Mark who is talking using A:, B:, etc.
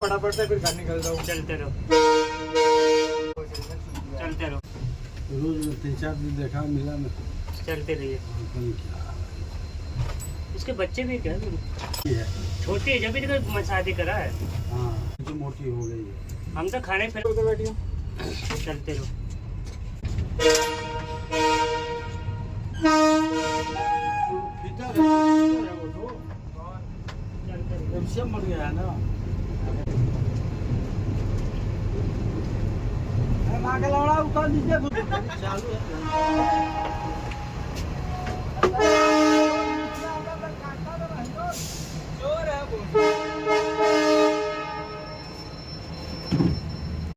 A: फटाफट से फिर घर निकल जाओ।
B: चलते रहो चलते रहो,
C: रोज 3-4 दिन देखा मिला ना।
B: चलते रहिए।
C: क्या
B: उसके बच्चे भी क्या
C: है?
B: छोटी है, जब तक शादी करा है।
C: हाँ जो मोटी हो गई है।
B: हम तो खाने फिर
A: तो बैठी हूँ।
B: चलते रहो।
C: सब मर गया है ना। माँ के लौड़ा उतार दीजिए। चालू है।